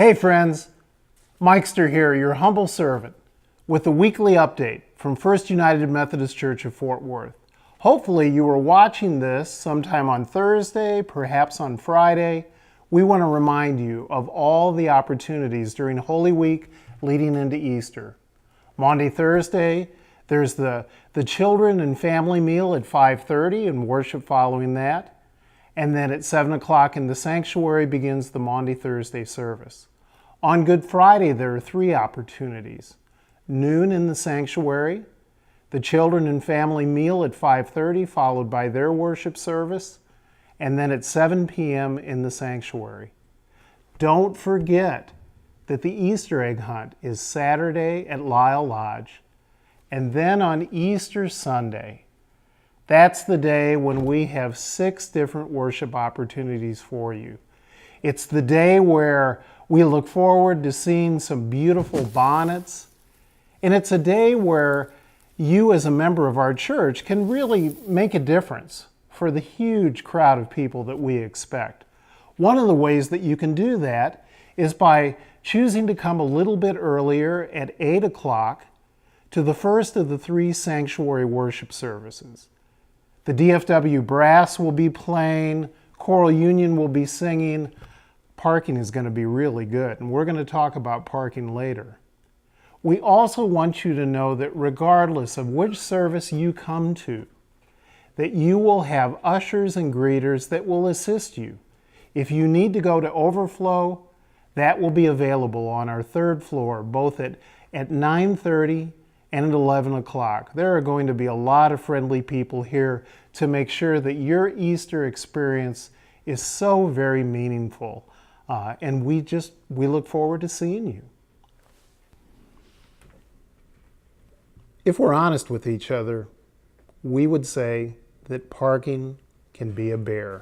Hey friends, Mikester here, your humble servant, with a weekly update from First United Methodist Church of Fort Worth. Hopefully you were watching this sometime on Thursday, perhaps on Friday. We want to remind you of all the opportunities during Holy Week leading into Easter. Maundy Thursday, there's the children and family meal at 5:30 and worship following that. And then at 7 o'clock in the sanctuary begins the Maundy Thursday service. On Good Friday, there are 3 opportunities. Noon in the sanctuary, the children and family meal at 5:30, followed by their worship service, and then at 7 p.m. in the sanctuary. Don't forget that the Easter egg hunt is Saturday at Lyle Lodge, and then on Easter Sunday. That's the day when we have 6 different worship opportunities for you. It's the day where we look forward to seeing some beautiful bonnets, and it's a day where you as a member of our church can really make a difference for the huge crowd of people that we expect. One of the ways that you can do that is by choosing to come a little bit earlier at 8 o'clock to the first of the 3 sanctuary worship services. The DFW Brass will be playing, Choral Union will be singing. Parking is going to be really good, and we're going to talk about parking later. We also want you to know that regardless of which service you come to, that you will have ushers and greeters that will assist you. If you need to go to overflow, that will be available on our 3rd floor, both at 9:30 and at 11 o'clock. There are going to be a lot of friendly people here to make sure that your Easter experience is so very meaningful. And we look forward to seeing you. If we're honest with each other, we would say that parking can be a bear.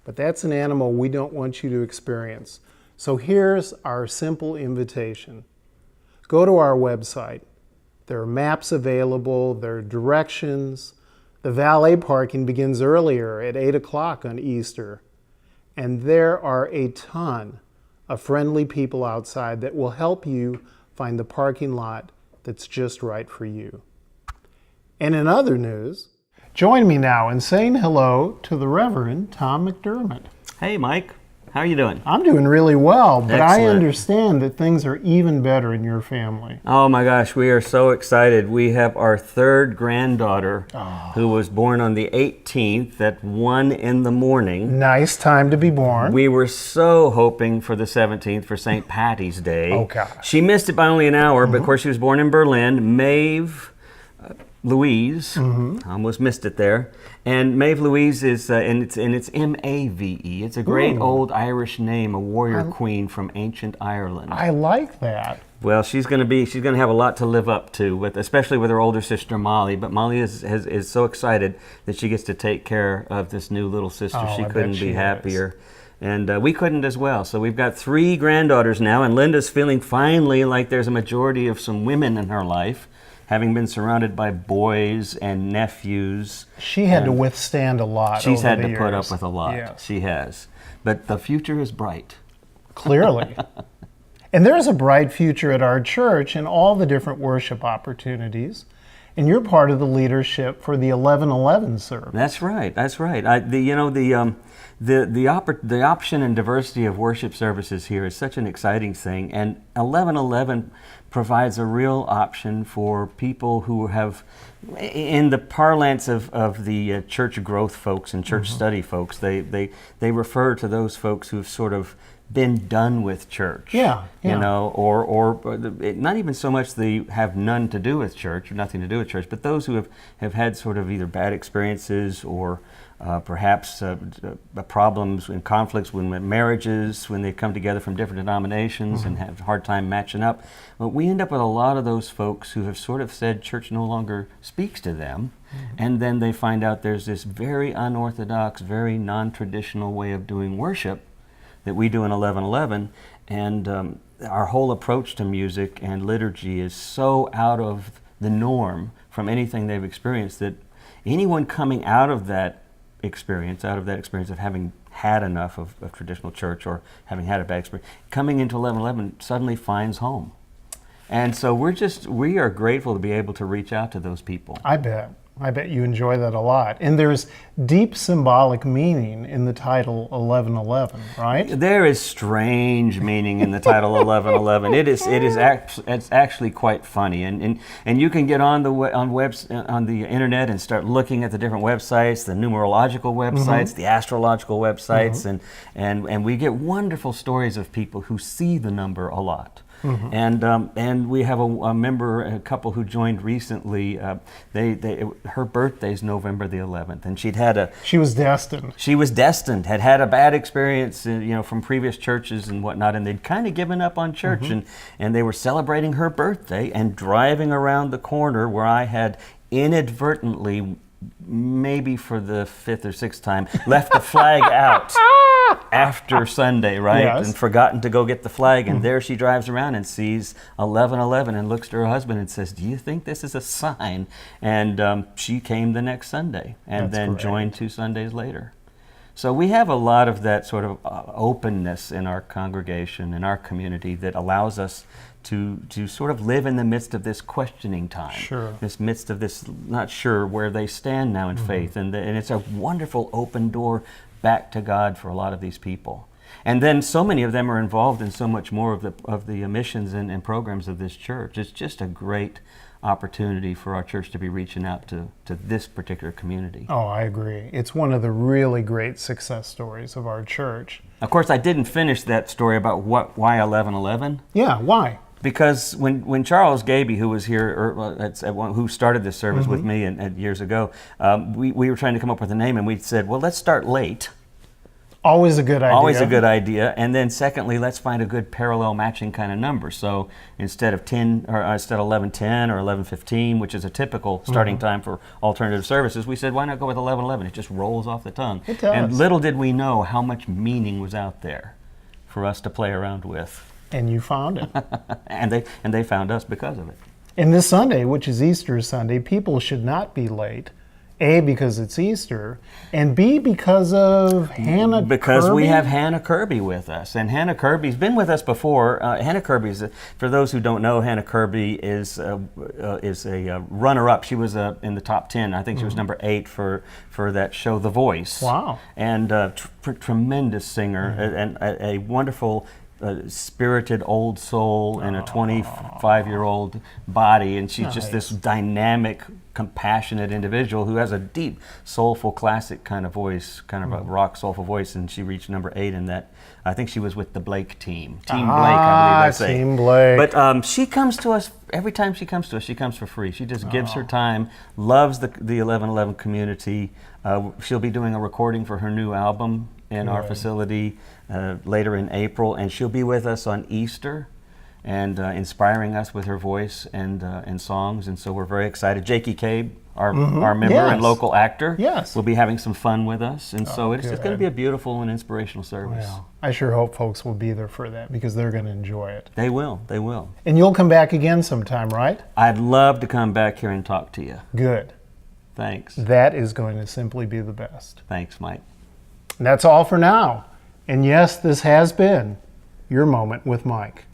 But that's an animal we don't want you to experience. So here's our simple invitation. Go to our website. There are maps available, there are directions. The valet parking begins earlier at 8 o'clock on Easter. And there are a ton of friendly people outside that will help you find the parking lot that's just right for you. And in other news, join me now in saying hello to the Reverend Tom McDermott. Hey, Mike. How are you doing? I'm doing really well, but Excellent. I understand that things are even better in your family. Oh my gosh, we are so excited. We have our 3rd granddaughter who was born on the 18th at 1 in the morning. Nice time to be born. We were so hoping for the 17th for St. Patty's Day. Oh gosh. She missed it by only an hour, but of course she was born in Berlin. Maeve Louise, almost missed it there. And Maeve Louise is, and it's M-A-V-E. It's a great old Irish name, a warrior queen from ancient Ireland. I like that. Well, she's going to have a lot to live up to, especially with her older sister Molly. But Molly is so excited that she gets to take care of this new little sister. She couldn't be happier. And we couldn't as well. So we've got 3 granddaughters now, and Linda's feeling finally like there's a majority of some women in her life, having been surrounded by boys and nephews. She had to withstand a lot. She's had to years. put up with a lot. Yes. She has. But the future is bright. Clearly. And there's a bright future at our church and all the different worship opportunities. And you're part of the leadership for the 11:11 service. That's right. That's right. The option and diversity of worship services here is such an exciting thing, and 11:11 provides a real option for people who have, in the parlance of the church growth folks and church study folks, they refer to those folks who've sort of been done with church. Yeah. You know, or not even so much they have none to do with church or nothing to do with church, but those who have had sort of either bad experiences or perhaps problems and conflicts with marriages when they come together from different denominations and have a hard time matching up. But we end up with a lot of those folks who have sort of said church no longer speaks to them, and then they find out there's this very unorthodox, very non-traditional way of doing worship that we do in 11:11, and our whole approach to music and liturgy is so out of the norm from anything they've experienced that anyone coming out of that experience of having had enough of traditional church or having had a bad experience, coming into 11:11 suddenly finds home. And so we are grateful to be able to reach out to those people. I bet you enjoy that a lot. And there's deep symbolic meaning in the title 11:11, right? There is strange meaning in the title 11:11. It's actually quite funny, and you can get on the internet and start looking at the different websites, the numerological websites, the astrological websites, and we get wonderful stories of people who see the number a lot. And we have a member, a couple who joined recently. Her birthday's November the 11th, and She was destined. She was destined. Had a bad experience, from previous churches and whatnot, and they'd kind of given up on church, and they were celebrating her birthday and driving around the corner where I had inadvertently, maybe for the fifth or sixth time, left the flag out. After Sunday, right? Yes. And forgotten to go get the flag, and there she drives around and sees 11:11 and looks to her husband and says, "Do you think this is a sign?" And she came the next Sunday and then joined 2 Sundays later. So we have a lot of that sort of openness in our congregation, in our community, that allows us to sort of live in the midst of this questioning time, this midst of this not sure where they stand now in faith, and it's a wonderful open door back to God for a lot of these people. And then so many of them are involved in so much more of the missions and programs of this church. It's just a great opportunity for our church to be reaching out to this particular community. Oh, I agree. It's one of the really great success stories of our church. Of course, I didn't finish that story about why 11:11. Yeah, why? Because when Charles Gaby, who was here, who started this service with me years ago, we were trying to come up with a name, and we said, well, let's start late. Always a good idea. Always a good idea. And then secondly, let's find a good parallel matching kind of number. So instead of 11:10 or 11:15, which is a typical starting time for alternative services, we said, why not go with 11:11? It just rolls off the tongue. It does. And little did we know how much meaning was out there for us to play around with. And you found it. and they found us because of it. And this Sunday, which is Easter Sunday, people should not be late. A, because it's Easter, and B, because of Hannah Because Kirby? we have Hannah Kirby with us. And Hannah Kirby's been with us before. Hannah Kirby's, for those who don't know, Hannah Kirby is a runner-up. She was in the top 10. I think she was number 8 for that show, The Voice. Wow. And tremendous singer, and a wonderful spirited old soul in a 25-year-old body, and she's just this dynamic, compassionate individual who has a deep, soulful, classic kind of voice, kind of a rock soulful voice, and she reached number 8 in that. I think she was with the Blake team. Team Blake, I believe they say. Team Blake. But she comes to us, every time she comes to us, she comes for free. She just gives her time, loves the 11:11 community. She'll be doing a recording for her new album in our facility later in April, and she'll be with us on Easter and inspiring us with her voice and songs, and so we're very excited. Jakey Cabe, our member and local actor, will be having some fun with us, and so it's just going to be a beautiful and inspirational service. Well, I sure hope folks will be there for that, because they're going to enjoy it. They will. And you'll come back again sometime, right? I'd love to come back here and talk to you. Good. Thanks. That is going to simply be the best. Thanks, Mike. And that's all for now. And yes, this has been your Moment with Mike.